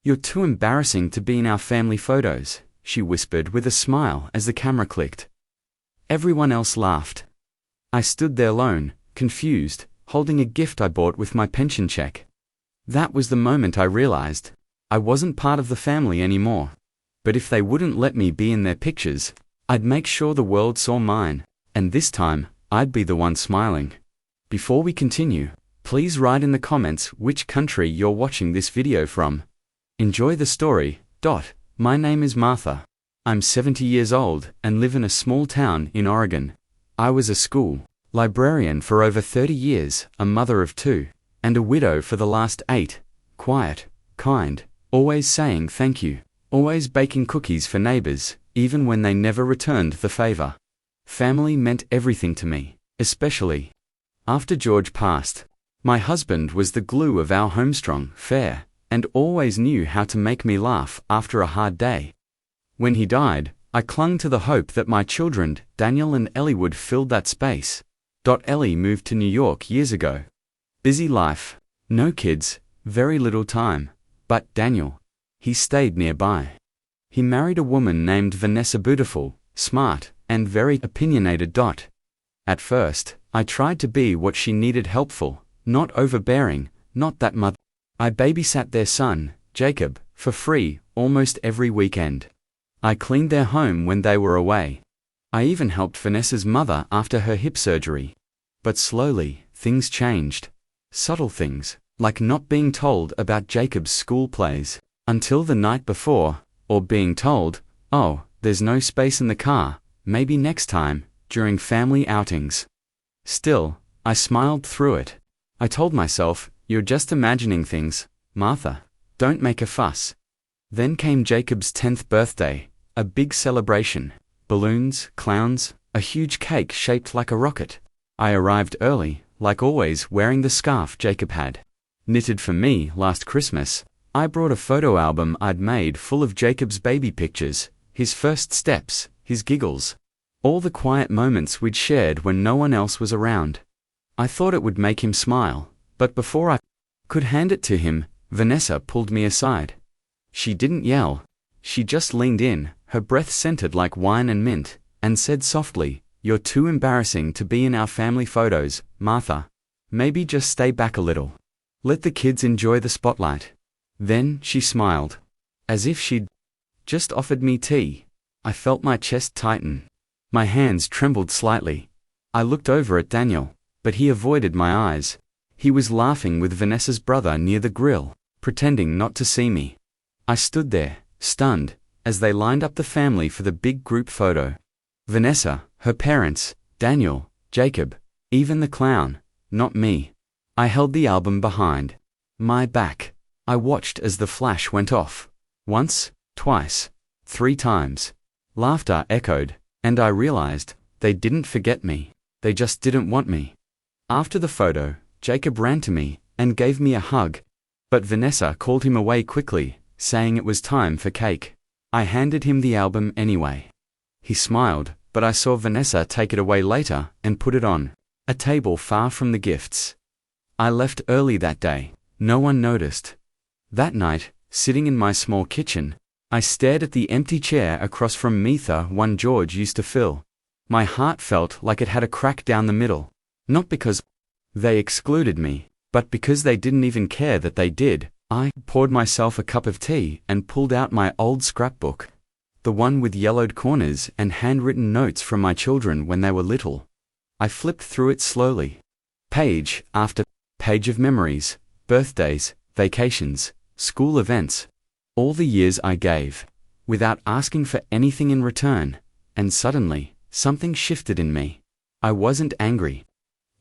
"You're too embarrassing to be in our family photos," she whispered with a smile as the camera clicked. Everyone else laughed. I stood there alone, confused, holding a gift I bought with my pension check. That was the moment I realized I wasn't part of the family anymore. But if they wouldn't let me be in their pictures, I'd make sure the world saw mine, and this time, I'd be the one smiling. Before we continue, please write in the comments which country you're watching this video from. Enjoy the story. My name is Martha. I'm 70 years old and live in a small town in Oregon. I was a school librarian for over 30 years, a mother of 2, and a widow for the last 8. Quiet, kind, always saying thank you, always baking cookies for neighbors, even when they never returned the favor. Family meant everything to me, especially after George passed. My husband was the glue of our home, strong, fair, and always knew how to make me laugh after a hard day. When he died, I clung to the hope that my children, Daniel and Ellie, would fill that space. Ellie moved to New York years ago. Busy life, no kids, very little time. But Daniel, he stayed nearby. He married a woman named Vanessa, beautiful, smart, and very opinionated. At first, I tried to be what she needed, helpful, not overbearing, not that mother. I babysat their son, Jacob, for free, almost every weekend. I cleaned their home when they were away. I even helped Vanessa's mother after her hip surgery. But slowly, things changed. Subtle things, like not being told about Jacob's school plays until the night before, or being told, "Oh, there's no space in the car, maybe next time," during family outings. Still, I smiled through it. I told myself, "You're just imagining things, Martha. Don't make a fuss." Then came Jacob's 10th birthday, a big celebration. Balloons, clowns, a huge cake shaped like a rocket. I arrived early, like always, wearing the scarf Jacob had knitted for me last Christmas. I brought a photo album I'd made full of Jacob's baby pictures, his first steps, his giggles, all the quiet moments we'd shared when no one else was around. I thought it would make him smile, but before I could hand it to him, Vanessa pulled me aside. She didn't yell. She just leaned in, her breath scented like wine and mint, and said softly, "You're too embarrassing to be in our family photos, Martha. Maybe just stay back a little. Let the kids enjoy the spotlight." Then she smiled, as if she'd just offered me tea. I felt my chest tighten. My hands trembled slightly. I looked over at Daniel, but he avoided my eyes. He was laughing with Vanessa's brother near the grill, pretending not to see me. I stood there, stunned, as they lined up the family for the big group photo. Vanessa, her parents, Daniel, Jacob, even the clown, not me. I held the album behind my back. I watched as the flash went off. Once, twice, 3 times. Laughter echoed, and I realized they didn't forget me. They just didn't want me. After the photo, Jacob ran to me and gave me a hug. But Vanessa called him away quickly, saying it was time for cake. I handed him the album anyway. He smiled, but I saw Vanessa take it away later and put it on a table far from the gifts. I left early that day. No one noticed. That night, sitting in my small kitchen, I stared at the empty chair across from me, the one George used to fill. My heart felt like it had a crack down the middle. Not because they excluded me, but because they didn't even care that they did. I poured myself a cup of tea and pulled out my old scrapbook. The one with yellowed corners and handwritten notes from my children when they were little. I flipped through it slowly. Page after page of memories, birthdays, vacations, school events. All the years I gave, without asking for anything in return, and suddenly, something shifted in me. I wasn't angry.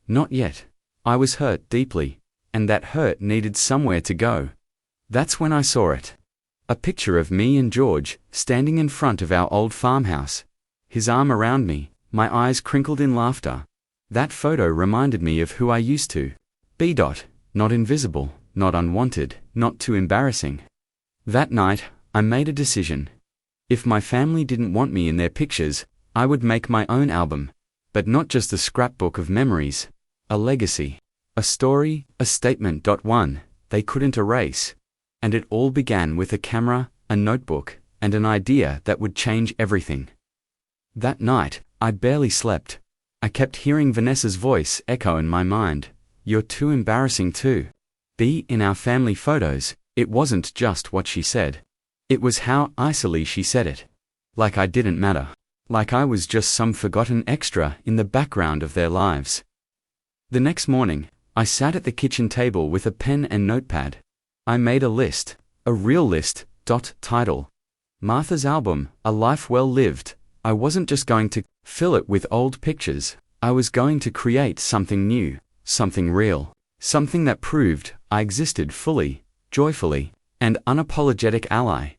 Not yet. I was hurt deeply, and that hurt needed somewhere to go. That's when I saw it. A picture of me and George, standing in front of our old farmhouse. His arm around me, my eyes crinkled in laughter. That photo reminded me of who I used to be. Not invisible, not unwanted, not too embarrassing. That night, I made a decision. If my family didn't want me in their pictures, I would make my own album. But not just a scrapbook of memories. A legacy. A story, a statement. One they couldn't erase. And it all began with a camera, a notebook, and an idea that would change everything. That night, I barely slept. I kept hearing Vanessa's voice echo in my mind. "You're too embarrassing to be in our family photos." It wasn't just what she said. It was how icily she said it. Like I didn't matter. Like I was just some forgotten extra in the background of their lives. The next morning, I sat at the kitchen table with a pen and notepad. I made a list, a real list. Title: Martha's Album, A Life Well Lived. I wasn't just going to fill it with old pictures. I was going to create something new, something real, something that proved I existed fully, joyfully, and unapologetic ally.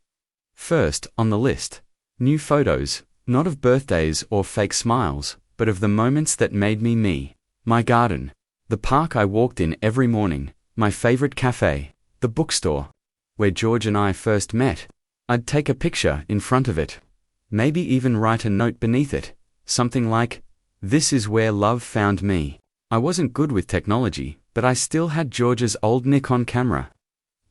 First on the list, new photos, not of birthdays or fake smiles, but of the moments that made me me. My garden, the park I walked in every morning, my favorite cafe, the bookstore, where George and I first met. I'd take a picture in front of it, maybe even write a note beneath it, something like, "This is where love found me." I wasn't good with technology, but I still had George's old Nikon camera.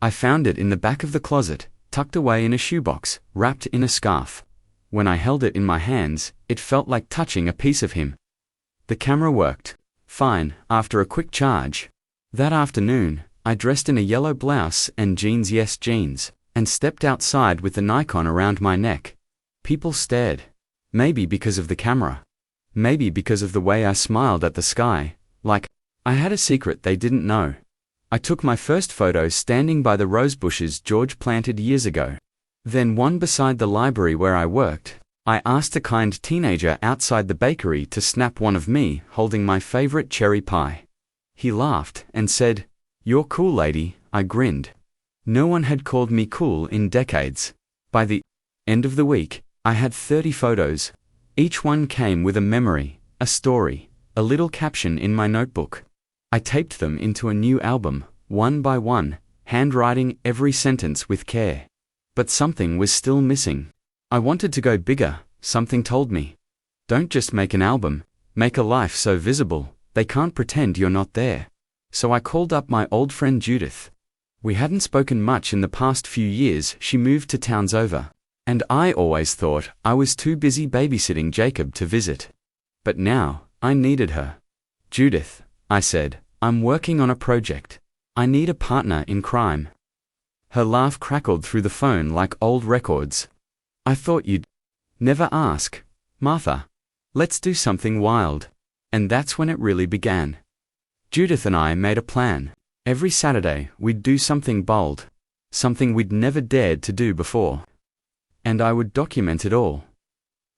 I found it in the back of the closet, tucked away in a shoebox, wrapped in a scarf. When I held it in my hands, it felt like touching a piece of him. The camera worked fine after a quick charge. That afternoon, I dressed in a yellow blouse and jeans, yes jeans, and stepped outside with the Nikon around my neck. People stared. Maybe because of the camera. Maybe because of the way I smiled at the sky, like I had a secret they didn't know. I took my first photo standing by the rose bushes George planted years ago. Then one beside the library where I worked. I asked a kind teenager outside the bakery to snap one of me holding my favorite cherry pie. He laughed and said, "You're cool, lady." I grinned. No one had called me cool in decades. By the end of the week, I had 30 photos. Each one came with a memory, a story, a little caption in my notebook. I taped them into a new album, one by one, handwriting every sentence with care. But something was still missing. I wanted to go bigger, something told me. Don't just make an album, make a life so visible, they can't pretend you're not there. So I called up my old friend Judith. We hadn't spoken much in the past few years. She moved to towns over. And I always thought I was too busy babysitting Jacob to visit. But now, I needed her. "Judith," I said, "I'm working on a project. I need a partner in crime." Her laugh crackled through the phone like old records. "I thought you'd never ask, Martha. Let's do something wild." And that's when it really began. Judith and I made a plan. Every Saturday, we'd do something bold. Something we'd never dared to do before. And I would document it all.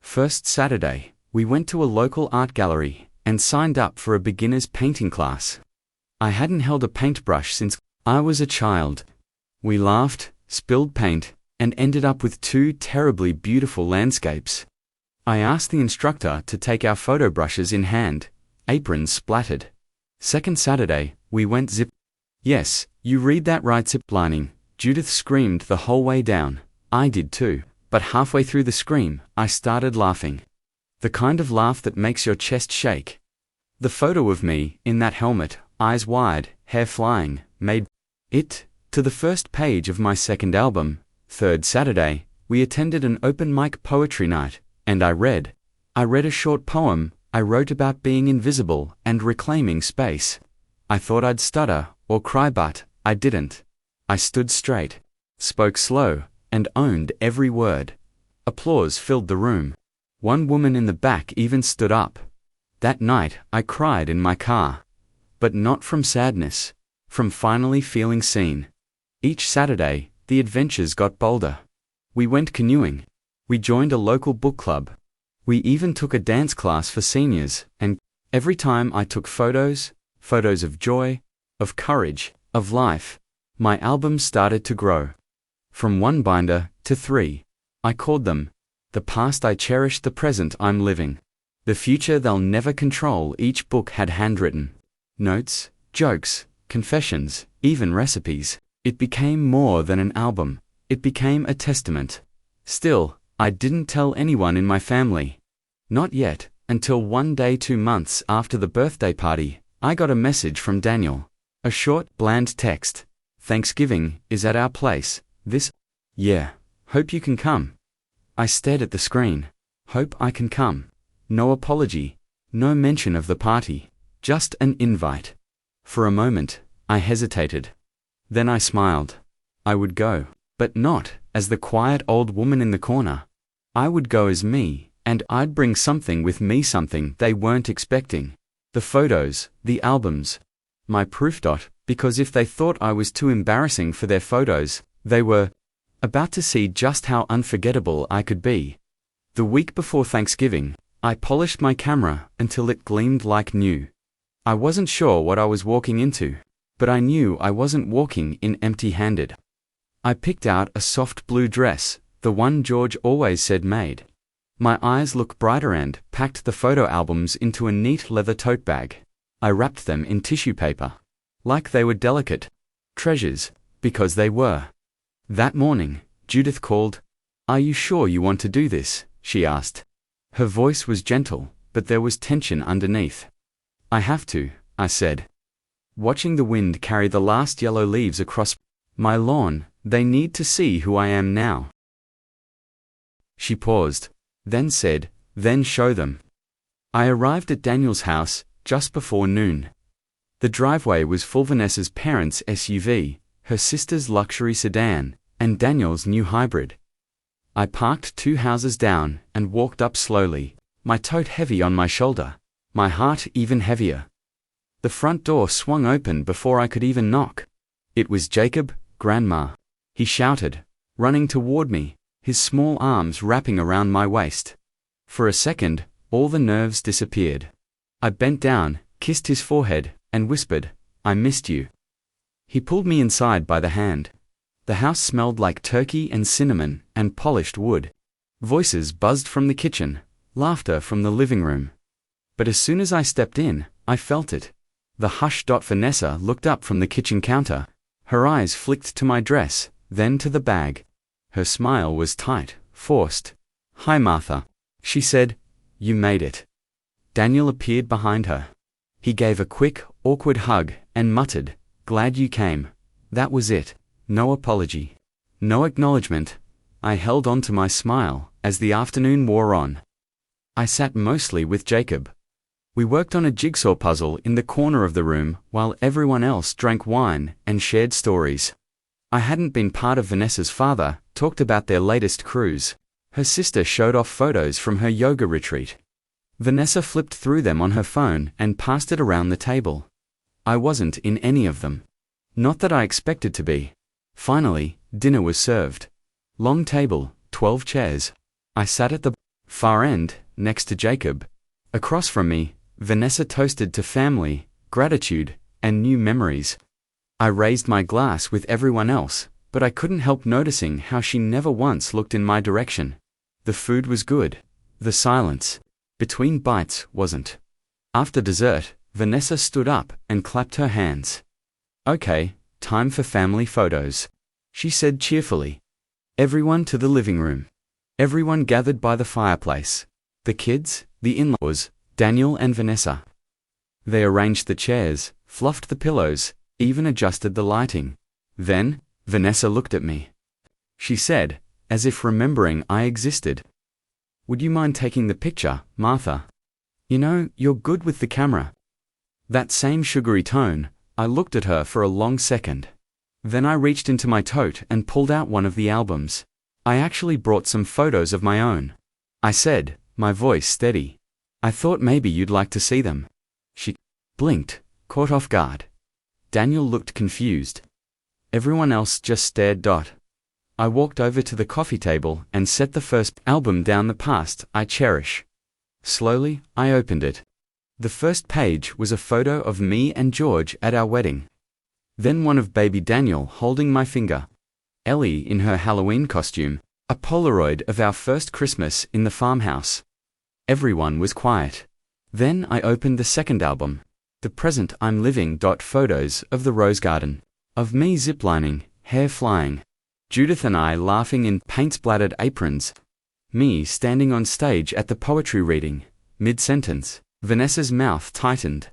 First Saturday, we went to a local art gallery and signed up for a beginner's painting class. I hadn't held a paintbrush since I was a child. We laughed, spilled paint, and ended up with 2 terribly beautiful landscapes. I asked the instructor to take our photo brushes in hand. Aprons splattered. Second Saturday, we went zip. Yes, you read that right, ziplining. Judith screamed the whole way down. I did too, but halfway through the scream, I started laughing. The kind of laugh that makes your chest shake. The photo of me, in that helmet, eyes wide, hair flying, made it to the first page of my second album. Third Saturday, we attended an open mic poetry night, and I read a short poem I wrote about being invisible and reclaiming space. I thought I'd stutter or cry, but I didn't. I stood straight, spoke slow, and owned every word. Applause filled the room. One woman in the back even stood up. That night, I cried in my car. But not from sadness, from finally feeling seen. Each Saturday, the adventures got bolder. We went canoeing. We joined a local book club. We even took a dance class for seniors, and every time I took photos of joy, of courage, of life, my album started to grow. From 1 binder to 3. I called them the past I cherished, the present I'm living, the future they'll never control. Each book had handwritten notes, jokes, confessions, even recipes. It became more than an album. It became a testament. Still, I didn't tell anyone in my family. Not yet, until one day 2 months after the birthday party, I got a message from Daniel. A short, bland text. Thanksgiving is at our place, this. Yeah. Hope you can come. I stared at the screen. Hope I can come. No apology. No mention of the party. Just an invite. For a moment, I hesitated. Then I smiled. I would go, but not as the quiet old woman in the corner. I would go as me, and I'd bring something with me, something they weren't expecting. The photos, the albums. My proof. Because if they thought I was too embarrassing for their photos, they were about to see just how unforgettable I could be. The week before Thanksgiving, I polished my camera until it gleamed like new. I wasn't sure what I was walking into, but I knew I wasn't walking in empty-handed. I picked out a soft blue dress, the one George always said made. My eyes looked brighter and packed the photo albums into a neat leather tote bag. I wrapped them in tissue paper, like they were delicate treasures, because they were. That morning, Judith called. "Are you sure you want to do this?" she asked. Her voice was gentle, but there was tension underneath. "I have to," I said. Watching the wind carry the last yellow leaves across my lawn, they need to see who I am now. She paused, then said, "Then show them." I arrived at Daniel's house just before noon. The driveway was full. Vanessa's parents' SUV, her sister's luxury sedan, and Daniel's new hybrid. I parked 2 houses down and walked up slowly, my tote heavy on my shoulder, my heart even heavier. The front door swung open before I could even knock. It was Jacob, Grandma. He shouted, running toward me, his small arms wrapping around my waist. For a second, all the nerves disappeared. I bent down, kissed his forehead, and whispered, "I missed you." He pulled me inside by the hand. The house smelled like turkey and cinnamon and polished wood. Voices buzzed from the kitchen, laughter from the living room. But as soon as I stepped in, I felt it. The hush. Vanessa looked up from the kitchen counter. Her eyes flicked to my dress, then to the bag. Her smile was tight, forced. "Hi, Martha," she said. "You made it." Daniel appeared behind her. He gave a quick, awkward hug and muttered, "Glad you came." That was it. No apology. No acknowledgement. I held on to my smile as the afternoon wore on. I sat mostly with Jacob. We worked on a jigsaw puzzle in the corner of the room while everyone else drank wine and shared stories. I hadn't been part of. Vanessa's father talked about their latest cruise. Her sister showed off photos from her yoga retreat. Vanessa flipped through them on her phone and passed it around the table. I wasn't in any of them. Not that I expected to be. Finally, dinner was served. Long table, 12 chairs. I sat at the far end, next to Jacob. Across from me, Vanessa toasted to family, gratitude, and new memories. I raised my glass with everyone else, but I couldn't help noticing how she never once looked in my direction. The food was good. The silence between bites wasn't. After dessert, Vanessa stood up and clapped her hands. "Okay, time for family photos," she said cheerfully. Everyone to the living room. Everyone gathered by the fireplace. The kids, the in-laws, Daniel and Vanessa. They arranged the chairs, fluffed the pillows, even adjusted the lighting. Then, Vanessa looked at me. She said, as if remembering I existed, "Would you mind taking the picture, Martha? You know, you're good with the camera." That same sugary tone. I looked at her for a long second. Then I reached into my tote and pulled out one of the albums. I actually brought some photos of my own. I said, my voice steady. "I thought maybe you'd like to see them." She blinked, caught off guard. Daniel looked confused. Everyone else just stared. I walked over to the coffee table and set the first album down, the past I cherish. Slowly, I opened it. The first page was a photo of me and George at our wedding. Then one of baby Daniel holding my finger. Ellie in her Halloween costume, a Polaroid of our first Christmas in the farmhouse. Everyone was quiet. Then I opened the second album. The present I'm living. Photos of the rose garden. Of me ziplining, hair flying. Judith and I laughing in paint-splattered aprons. Me standing on stage at the poetry reading. Mid-sentence, Vanessa's mouth tightened.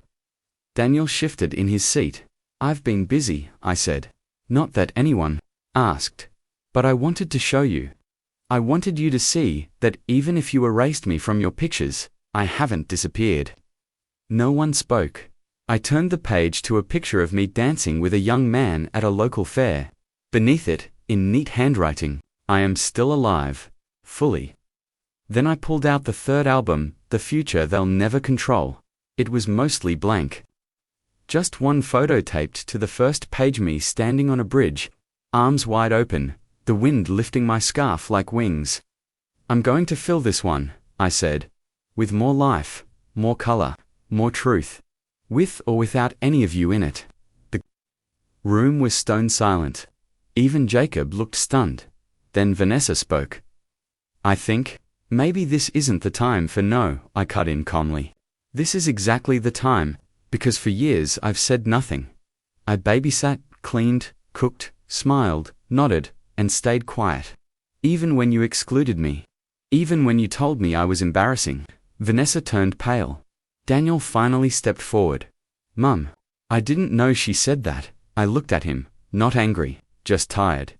Daniel shifted in his seat. "I've been busy," I said. Not that anyone asked. But I wanted to show you. I wanted you to see that even if you erased me from your pictures, I haven't disappeared. No one spoke. I turned the page to a picture of me dancing with a young man at a local fair. Beneath it, in neat handwriting, I am still alive. Fully. Then I pulled out the third album, The Future They'll Never Control. It was mostly blank. Just one photo taped to the first page, me standing on a bridge, arms wide open, the wind lifting my scarf like wings. I'm going to fill this one, I said, with more life, more color, more truth, with or without any of you in it. The room was stone silent. Even Jacob looked stunned. Then Vanessa spoke. I think, maybe this isn't the time for no, I cut in calmly. This is exactly the time, because for years I've said nothing. I babysat, cleaned, cooked, smiled, nodded, and stayed quiet. Even when you excluded me. Even when you told me I was embarrassing. Vanessa turned pale. Daniel finally stepped forward. Mum. I didn't know she said that. I looked at him, not angry, just tired.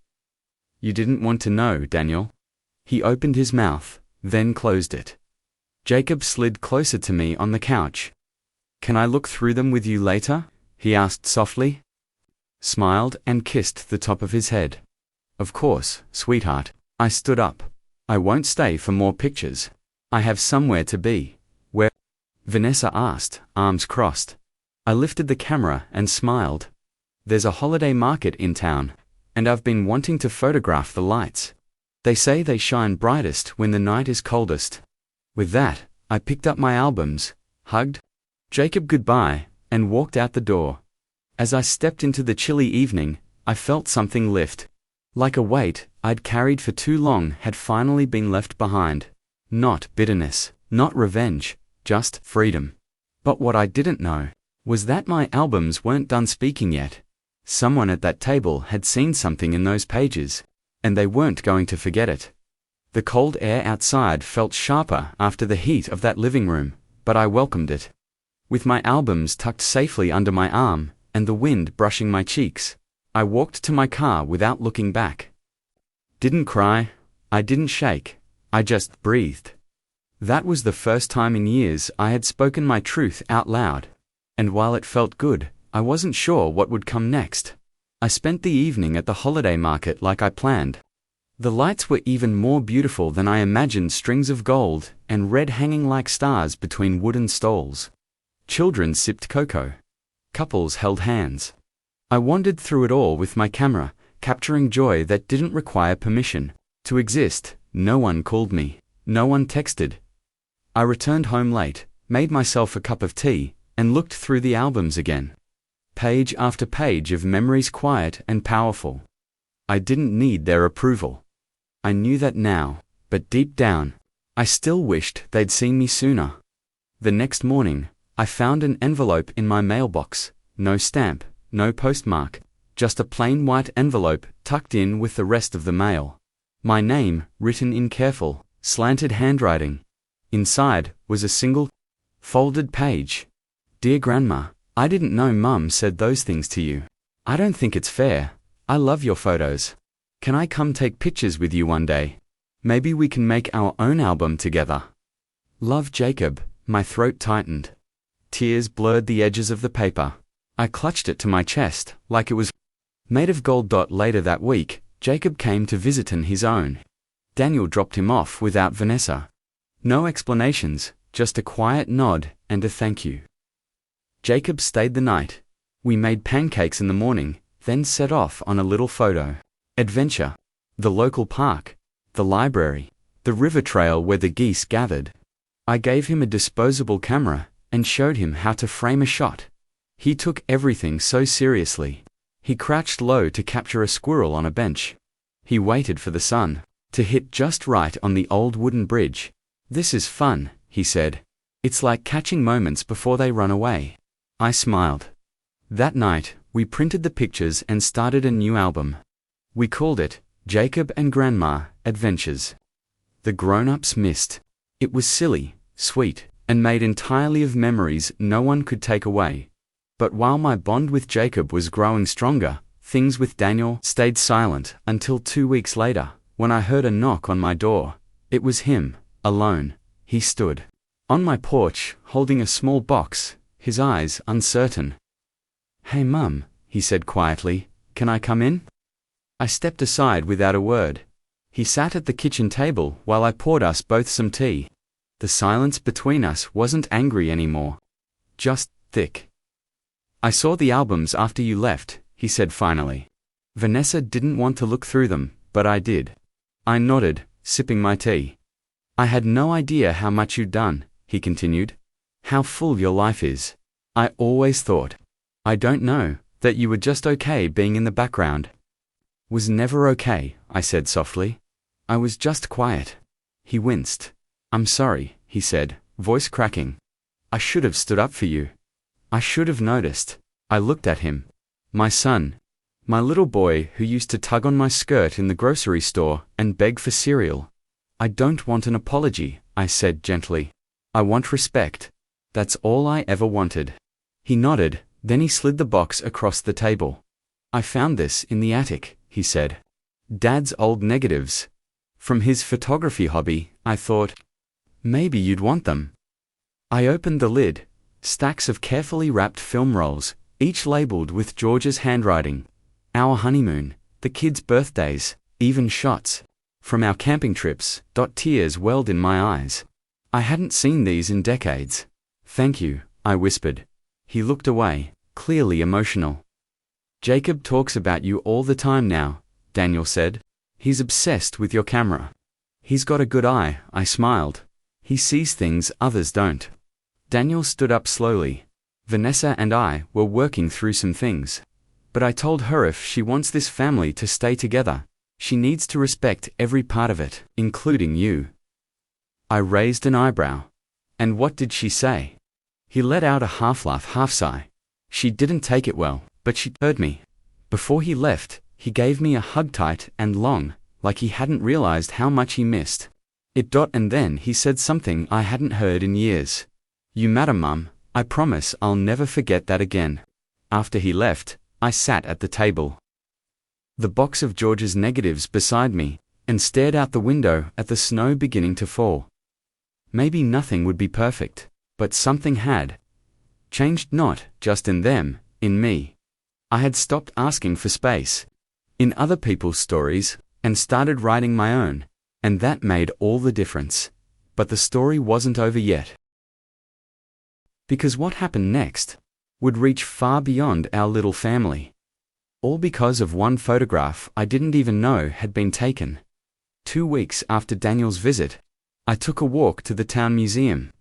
You didn't want to know, Daniel. He opened his mouth, then closed it. Jacob slid closer to me on the couch. Can I look through them with you later? He asked softly. Smiled and kissed the top of his head. Of course, sweetheart. I stood up. I won't stay for more pictures. I have somewhere to be. Where? Vanessa asked, arms crossed. I lifted the camera and smiled. There's a holiday market in town, and I've been wanting to photograph the lights. They say they shine brightest when the night is coldest. With that, I picked up my albums, hugged Jacob goodbye, and walked out the door. As I stepped into the chilly evening, I felt something lift. Like a weight I'd carried for too long had finally been left behind. Not bitterness, not revenge, just freedom. But what I didn't know was that my albums weren't done speaking yet. Someone at that table had seen something in those pages, and they weren't going to forget it. The cold air outside felt sharper after the heat of that living room, but I welcomed it. With my albums tucked safely under my arm, and the wind brushing my cheeks, I walked to my car without looking back. Didn't cry, I didn't shake, I just breathed. That was the first time in years I had spoken my truth out loud. And while it felt good, I wasn't sure what would come next. I spent the evening at the holiday market like I planned. The lights were even more beautiful than I imagined, strings of gold and red hanging like stars between wooden stalls. Children sipped cocoa. Couples held hands. I wandered through it all with my camera, capturing joy that didn't require permission to exist. No one called me. No one texted. I returned home late, made myself a cup of tea, and looked through the albums again. Page after page of memories, quiet and powerful. I didn't need their approval. I knew that now, but deep down, I still wished they'd seen me sooner. The next morning, I found an envelope in my mailbox. No stamp, no postmark, just a plain white envelope tucked in with the rest of the mail. My name, written in careful, slanted handwriting. Inside was a single, folded page. Dear Grandma, I didn't know Mum said those things to you. I don't think it's fair. I love your photos. Can I come take pictures with you one day? Maybe we can make our own album together. Love, Jacob. My throat tightened. Tears blurred the edges of the paper. I clutched it to my chest, like it was made of gold. Later that week, Jacob came to visit on his own. Daniel dropped him off without Vanessa. No explanations, just a quiet nod and a thank you. Jacob stayed the night. We made pancakes in the morning, then set off on a little photo adventure. The local park, the library, the river trail where the geese gathered. I gave him a disposable camera and showed him how to frame a shot. He took everything so seriously. He crouched low to capture a squirrel on a bench. He waited for the sun to hit just right on the old wooden bridge. This is fun, he said. It's like catching moments before they run away. I smiled. That night, we printed the pictures and started a new album. We called it Jacob and Grandma Adventures. The grown-ups missed. It was silly, sweet, and made entirely of memories no one could take away. But while my bond with Jacob was growing stronger, Things with Daniel stayed silent until 2 weeks later, when I heard a knock on my door. It was him, alone. He stood on my porch, holding a small box, his eyes uncertain. "Hey Mum," he said quietly, "can I come in?" I stepped aside without a word. He sat at the kitchen table while I poured us both some tea. The silence between us wasn't angry anymore, just thick. "I saw the albums after you left," he said finally. "Vanessa didn't want to look through them, but I did." I nodded, sipping my tea. "I had no idea how much you'd done," he continued. "How full your life is. I always thought, I don't know, that you were just okay being in the background." "Was never okay," I said softly. "I was just quiet." He winced. "I'm sorry," he said, voice cracking. "I should have stood up for you. I should have noticed." I looked at him. My son. My little boy who used to tug on my skirt in the grocery store and beg for cereal. "I don't want an apology," I said gently. "I want respect. That's all I ever wanted." He nodded, then he slid the box across the table. "I found this in the attic," he said. "Dad's old negatives. From his photography hobby, I thought, maybe you'd want them." I opened the lid. Stacks of carefully wrapped film rolls, each labeled with George's handwriting. Our honeymoon, the kids' birthdays, even shots from our camping trips. Tears welled in my eyes. I hadn't seen these in decades. "Thank you," I whispered. He looked away, clearly emotional. "Jacob talks about you all the time now," Daniel said. "He's obsessed with your camera." "He's got a good eye," I smiled. "He sees things others don't." Daniel stood up slowly. "Vanessa and I were working through some things. But I told her if she wants this family to stay together, she needs to respect every part of it, including you." I raised an eyebrow. "And what did she say?" He let out a half-laugh, half-sigh. "She didn't take it well, but she heard me." Before he left, he gave me a hug, tight and long, like he hadn't realized how much he missed it. And then he said something I hadn't heard in years. "You matter, Mum. I promise I'll never forget that again." After he left, I sat at the table, the box of George's negatives beside me, and stared out the window at the snow beginning to fall. Maybe nothing would be perfect, but something had changed, not just in them, in me. I had stopped asking for space in other people's stories, and started writing my own, and that made all the difference. But the story wasn't over yet. Because what happened next would reach far beyond our little family. All because of one photograph I didn't even know had been taken. 2 weeks after Daniel's visit, I took a walk to the town museum.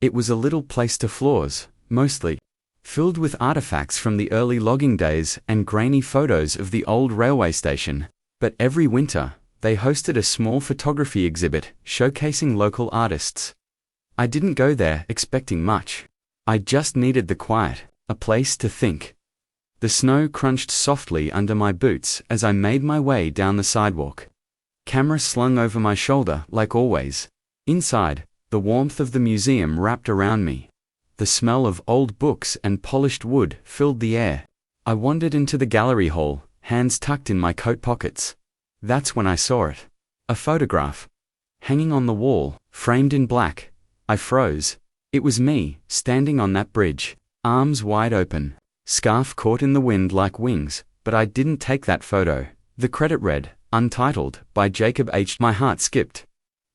It was a little place to floors, mostly filled with artifacts from the early logging days and grainy photos of the old railway station. But every winter, they hosted a small photography exhibit showcasing local artists. I didn't go there expecting much. I just needed the quiet, a place to think. The snow crunched softly under my boots as I made my way down the sidewalk. Camera slung over my shoulder like always. Inside, the warmth of the museum wrapped around me. The smell of old books and polished wood filled the air. I wandered into the gallery hall, hands tucked in my coat pockets. That's when I saw it. A photograph. Hanging on the wall, framed in black. I froze. It was me, standing on that bridge, arms wide open, scarf caught in the wind like wings, but I didn't take that photo. The credit read, "Untitled, by Jacob H." My heart skipped.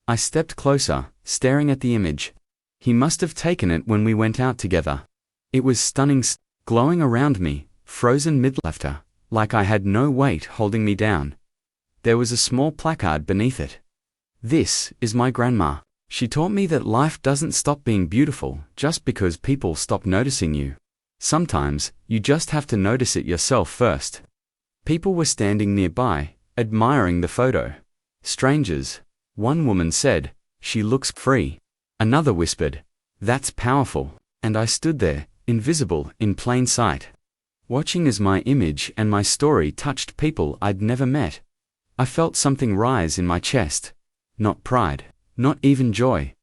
I stepped closer, staring at the image. He must have taken it when we went out together. It was stunning, glowing around me, frozen mid-laughter, like I had no weight holding me down. There was a small placard beneath it. "This is my grandma. She taught me that life doesn't stop being beautiful just because people stop noticing you. Sometimes, you just have to notice it yourself first." People were standing nearby, admiring the photo. Strangers. One woman said, "She looks free." Another whispered, "That's powerful." And I stood there, invisible, in plain sight, watching as my image and my story touched people I'd never met. I felt something rise in my chest. Not pride. Not even joy.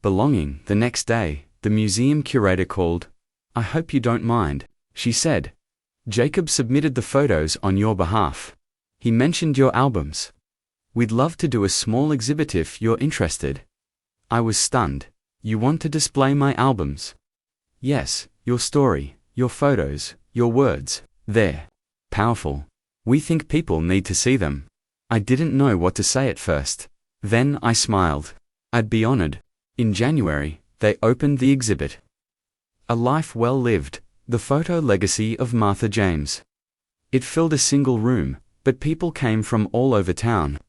Belonging. The next day, the museum curator called. "I hope you don't mind," she said. Jacob submitted the photos on your behalf. He mentioned your albums. We'd love to do a small exhibit if you're interested. I was stunned. You want to display my albums? Yes, your story, your photos, your words, they're powerful. We think people need to see them. I didn't know what to say at first. Then I smiled. I'd be honored. In January, they opened the exhibit. A Life Well Lived, the photo legacy of Martha James. It filled a single room, but people came from all over town.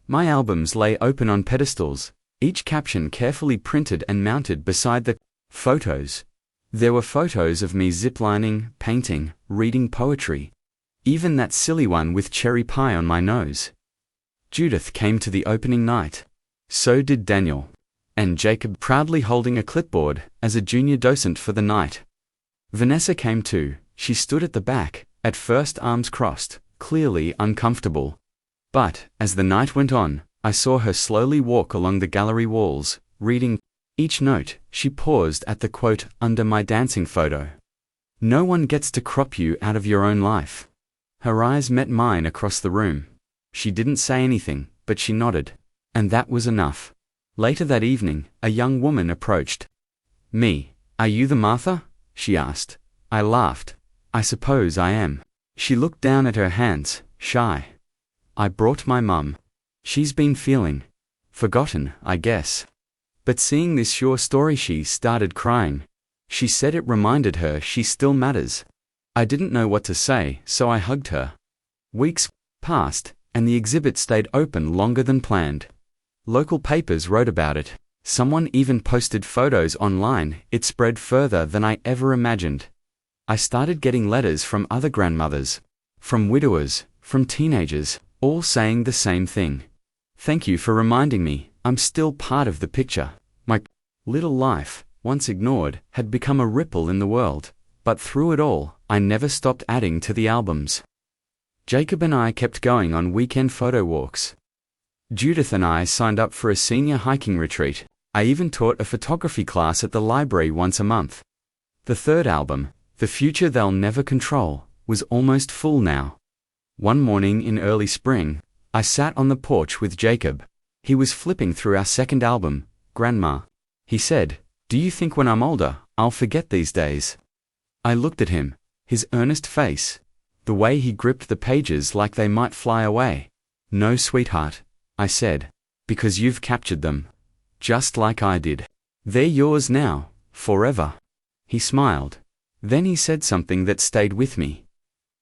My albums lay open on pedestals, each caption carefully printed and mounted beside the photos. There were photos of me ziplining, painting, reading poetry. Even that silly one with cherry pie on my nose. Judith came to the opening night. So did Daniel. And Jacob, proudly holding a clipboard as a junior docent for the night. Vanessa came too. She stood at the back, at first arms crossed, clearly uncomfortable. But, as the night went on, I saw her slowly walk along the gallery walls, reading. Each note, she paused at the quote under my dancing photo. No one gets to crop you out of your own life. Her eyes met mine across the room. She didn't say anything, but she nodded. And that was enough. Later that evening, a young woman approached me. Are you the Martha? She asked. I laughed. I suppose I am. She looked down at her hands, shy. I brought my mum. She's been feeling forgotten, I guess. But seeing this your story, she started crying. She said it reminded her she still matters. I didn't know what to say, so I hugged her. Weeks passed, and the exhibit stayed open longer than planned. Local papers wrote about it. Someone even posted photos online. It spread further than I ever imagined. I started getting letters from other grandmothers, from widowers, from teenagers, all saying the same thing. Thank you for reminding me, I'm still part of the picture. My little life, once ignored, had become a ripple in the world, but through it all, I never stopped adding to the albums. Jacob and I kept going on weekend photo walks. Judith and I signed up for a senior hiking retreat. I even taught a photography class at the library once a month. The third album, The Future They'll Never Control, was almost full now. One morning in early spring, I sat on the porch with Jacob. He was flipping through our second album, Grandma. He said, "Do you think when I'm older, I'll forget these days?" I looked at him, his earnest face, the way he gripped the pages like they might fly away. "No, sweetheart," I said, "because you've captured them. Just like I did. They're yours now, forever." He smiled. Then he said something that stayed with me.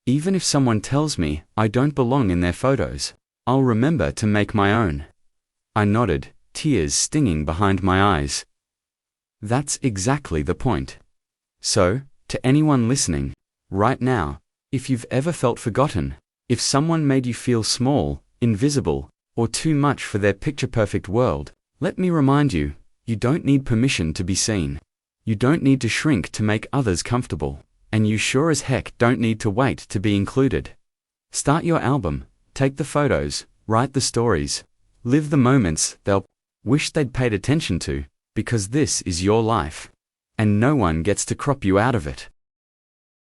Even if someone tells me I don't belong in their photos, I'll remember to make my own. I nodded, tears stinging behind my eyes. That's exactly the point. So, to anyone listening, right now, if you've ever felt forgotten, if someone made you feel small, invisible, or too much for their picture-perfect world, let me remind you, you don't need permission to be seen. You don't need to shrink to make others comfortable, and you sure as heck don't need to wait to be included. Start your album, take the photos, write the stories, live the moments they'll wish they'd paid attention to, because this is your life. And no one gets to crop you out of it.